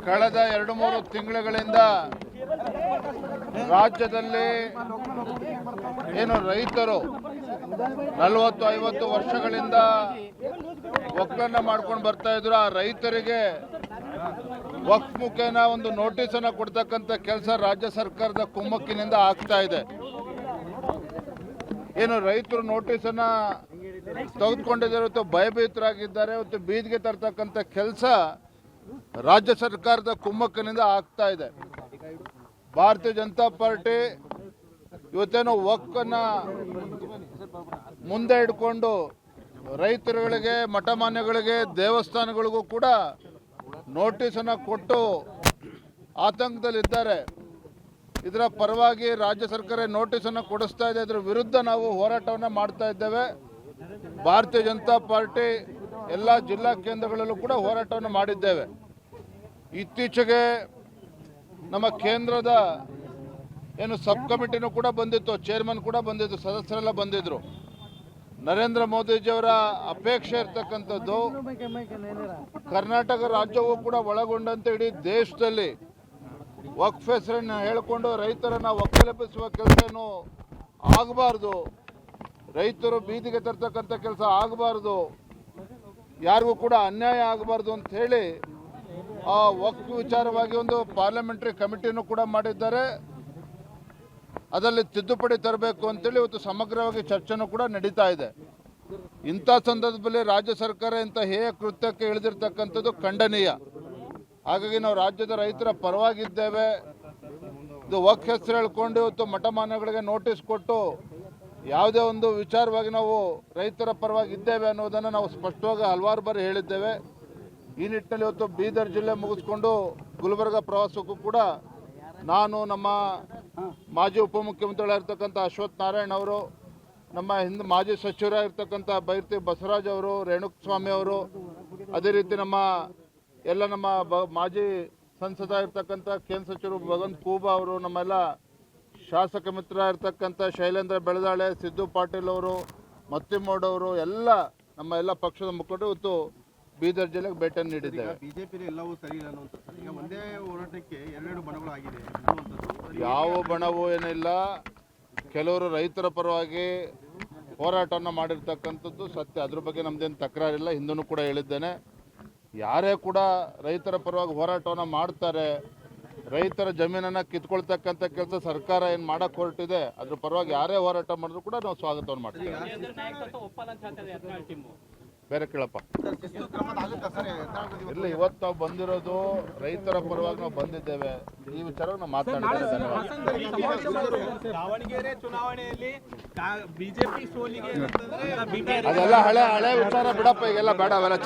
ಕಳೆದ 2-3 ತಿಂಗಳುಗಳಿಂದ ರಾಜ್ಯದಲ್ಲಿ ಏನು ರೈತರು 40-50 ವರ್ಷಗಳಿಂದ ಒಕ್ಕಲನ್ನ ಮಾಡ್ಕೊಂಡು ಬರ್ತಾ ಇದ್ರು. ಆ ರೈತರಿಗೆ ವಕ್ಫ್ ಮುಖೇನ ಒಂದು ನೋಟಿಸ್ ಅನ್ನು ಕೊಡ್ತಕ್ಕಂಥ ಕೆಲಸ ರಾಜ್ಯ ಸರ್ಕಾರದ ಕುಮ್ಮಕ್ಕಿನಿಂದ ಆಗ್ತಾ ಇದೆ. ಏನು ರೈತರು ನೋಟಿಸ್ ಅನ್ನ ತೆಗೆದುಕೊಂಡಿದ್ದಾರೆ, ಭಯಭೀತರಾಗಿದ್ದಾರೆ, ಇವತ್ತು ಬೀದಿಗೆ ತರ್ತಕ್ಕಂಥ ಕೆಲಸ ರಾಜ್ಯ ಸರ್ಕಾರದ ಕುಮ್ಮಕ್ಕಿನಿಂದ ಆಗ್ತಾ ಇದೆ. ಭಾರತೀಯ ಜನತಾ ಪಾರ್ಟಿ ಇವತ್ತೇನು ವಕ್ಫನ್ನ ಮುಂದೆ ಇಟ್ಕೊಂಡು ರೈತರುಗಳಿಗೆ, ಮಠಮಾನ್ಯಗಳಿಗೆ, ದೇವಸ್ಥಾನಗಳಿಗೂ ಕೂಡ ನೋಟಿಸ್ ಅನ್ನ ಕೊಟ್ಟು ಆತಂಕದಲ್ಲಿದ್ದಾರೆ. ಇದರ ಪರವಾಗಿ ರಾಜ್ಯ ಸರ್ಕಾರ ನೋಟಿಸ್ ಅನ್ನು ಕೊಡಿಸ್ತಾ ಇದೆ. ಇದರ ವಿರುದ್ಧ ನಾವು ಹೋರಾಟವನ್ನು ಮಾಡ್ತಾ ಇದ್ದೇವೆ. ಭಾರತೀಯ ಜನತಾ ಪಾರ್ಟಿ ಎಲ್ಲ ಜಿಲ್ಲಾ ಕೇಂದ್ರಗಳಲ್ಲೂ ಕೂಡ ಹೋರಾಟವನ್ನು ಮಾಡಿದ್ದೇವೆ. ಇತ್ತೀಚೆಗೆ ನಮ್ಮ ಕೇಂದ್ರದ ಏನು ಸಬ್ ಕಮಿಟಿನೂ ಕೂಡ ಬಂದಿತ್ತು, ಚೇರ್ಮನ್ ಕೂಡ ಬಂದಿತ್ತು, ಸದಸ್ಯರೆಲ್ಲ ಬಂದಿದ್ರು. ನರೇಂದ್ರ ಮೋದಿಜಿಯವರ ಅಪೇಕ್ಷೆ ಇರ್ತಕ್ಕಂಥದ್ದು ಕರ್ನಾಟಕ ರಾಜ್ಯವೂ ಕೂಡ ಒಳಗೊಂಡಂತೆ ಇಡೀ ದೇಶದಲ್ಲಿ ವಕ್ಫ್ ಹೆಸರನ್ನ ಹೇಳಿಕೊಂಡು ರೈತರನ್ನ ಒಕ್ಕಲೆಬ್ಬಿಸುವ ಕೆಲಸನೂ ಆಗಬಾರ್ದು, ರೈತರು ಬೀದಿಗೆ ತರ್ತಕ್ಕಂಥ ಕೆಲಸ ಆಗಬಾರ್ದು, ಯಾರಿಗೂ ಕೂಡ ಅನ್ಯಾಯ ಆಗಬಾರ್ದು ಅಂತ ಹೇಳಿ ಆ ವಕ್ಫ್ ವಿಚಾರವಾಗಿ ಒಂದು ಪಾರ್ಲಿಮೆಂಟರಿ ಕಮಿಟಿನೂ ಕೂಡ ಮಾಡಿದ್ದಾರೆ. ಅದರಲ್ಲಿ ತಿದ್ದುಪಡಿ ತರಬೇಕು ಅಂತೇಳಿ ಇವತ್ತು ಸಮಗ್ರವಾಗಿ ಚರ್ಚೆನೂ ಕೂಡ ನಡೀತಾ ಇದೆ. ಇಂಥ ಸಂದರ್ಭದಲ್ಲಿ ರಾಜ್ಯ ಸರ್ಕಾರ ಇಂಥ ಹೇಯ ಕೃತ್ಯಕ್ಕೆ ಇಳಿದಿರ್ತಕ್ಕಂಥದ್ದು ಖಂಡನೀಯ. ಹಾಗಾಗಿ ನಾವು ರಾಜ್ಯದ ರೈತರ ಪರವಾಗಿದ್ದೇವೆ. ಇದು ವಕ್ಫ್ ಹೆಸರು ಹೇಳ್ಕೊಂಡು ಇವತ್ತು ಮಠಮಾನ್ಯಗಳಿಗೆ ನೋಟಿಸ್ ಕೊಟ್ಟು ಯಾವುದೇ ಒಂದು ವಿಚಾರವಾಗಿ ನಾವು ರೈತರ ಪರವಾಗಿದ್ದೇವೆ ಅನ್ನೋದನ್ನು ನಾವು ಸ್ಪಷ್ಟವಾಗಿ ಹಲವಾರು ಬಾರಿ ಹೇಳಿದ್ದೇವೆ. ಈ ನಿಟ್ಟಿನಲ್ಲಿ ಇವತ್ತು ಬೀದರ್ ಜಿಲ್ಲೆ ಮುಗಿಸ್ಕೊಂಡು ಗುಲ್ಬರ್ಗ ಪ್ರವಾಸಕ್ಕೂ ಕೂಡ ನಾನು, ನಮ್ಮ ಮಾಜಿ ಉಪಮುಖ್ಯಮಂತ್ರಿಗಳಾಗಿರ್ತಕ್ಕಂಥ ಅಶ್ವಥ್ ನಾರಾಯಣ್ ಅವರು, ನಮ್ಮ ಮಾಜಿ ಸಚಿವರಾಗಿರ್ತಕ್ಕಂಥ ಬೈರ್ತಿ ಬಸವರಾಜ್ ಅವರು, ರೇಣುಕಸ್ವಾಮಿ ಅವರು, ಅದೇ ರೀತಿ ನಮ್ಮ ಮಾಜಿ ಸಂಸದ ಇರ್ತಕ್ಕಂಥ ಕೇಂದ್ರ ಸಚಿವರು ಭಗವಂತ್ ಖೂಬಾ ಅವರು, ನಮ್ಮೆಲ್ಲ ಶಾಸಕ ಮಿತ್ರ ಇರ್ತಕ್ಕಂಥ ಶೈಲೇಂದ್ರ ಬೆಳದಾಳೆ, ಸಿದ್ದು ಪಾಟೀಲ್ ಅವರು, ಮತ್ತಿಮೋಡ್ ಅವರು, ನಮ್ಮ ಎಲ್ಲ ಪಕ್ಷದ ಮುಖಂಡರು ಇವತ್ತು ಬೀದರ್ ಜಿಲ್ಲೆಗೆ ಭೇಟಿಯನ್ನು ನೀಡಿದ್ದೇವೆ. ಬಿಜೆಪಿ ಎಲ್ಲವೂ ಸರಿ ಇಲ್ಲ ಅನ್ನುವಂಥದ್ದು. ಈಗ ಒಂದೇ ಹೋರಾಟಕ್ಕೆ 2 ಬಣಗಳಾಗಿದೆ. ಯಾವ ಬಣವೂ ಏನಿಲ್ಲ. ಕೆಲವರು ರೈತರ ಪರವಾಗಿ ಹೋರಾಟವನ್ನು ಮಾಡಿರ್ತಕ್ಕಂಥದ್ದು ಸತ್ಯ. ಅದ್ರ ಬಗ್ಗೆ ನಮ್ದೇನು ತಕರಾರಿಲ್ಲ. ಹಿಂದೂ ಕೂಡ ಹೇಳಿದ್ದೇನೆ, ಯಾರೇ ಕೂಡ ರೈತರ ಪರವಾಗಿ ಹೋರಾಟವನ್ನು ಮಾಡ್ತಾರೆ, ರೈತರ ಜಮೀನನ್ನು ಕಿತ್ಕೊಳ್ತಕ್ಕಂಥ ಕೆಲಸ ಸರ್ಕಾರ ಏನು ಮಾಡಕ್ಕೆ ಹೊರಟಿದೆ, ಅದ್ರ ಪರವಾಗಿ ಯಾರೇ ಹೋರಾಟ ಮಾಡಿದ್ರು ಕೂಡ ನಾವು ಸ್ವಾಗತವನ್ನು ಮಾಡ್ತೀವಿ. ಬೇರೆ ಕೇಳಪ್ಪ ಇಲ್ಲ, ಇವತ್ತು ನಾವು ಬಂದಿರೋದು ರೈತರ ಪರವಾಗಿ ನಾವು ಬಂದಿದ್ದೇವೆ. ಈ ವಿಚಾರ ನಾವು ಮಾತಾಡ್ತೇವೆ. ದಾವಣಗೆರೆ ಚುನಾವಣೆಯಲ್ಲಿ ಬಿಜೆಪಿ ಸೋಲಿಗೆ ಅದೆಲ್ಲ ಹಳೆ ವಿಚಾರ ಬಿಡಪ್ಪ, ಈಗೆಲ್ಲ ಬೇಡ ಅವೆಲ್ಲ.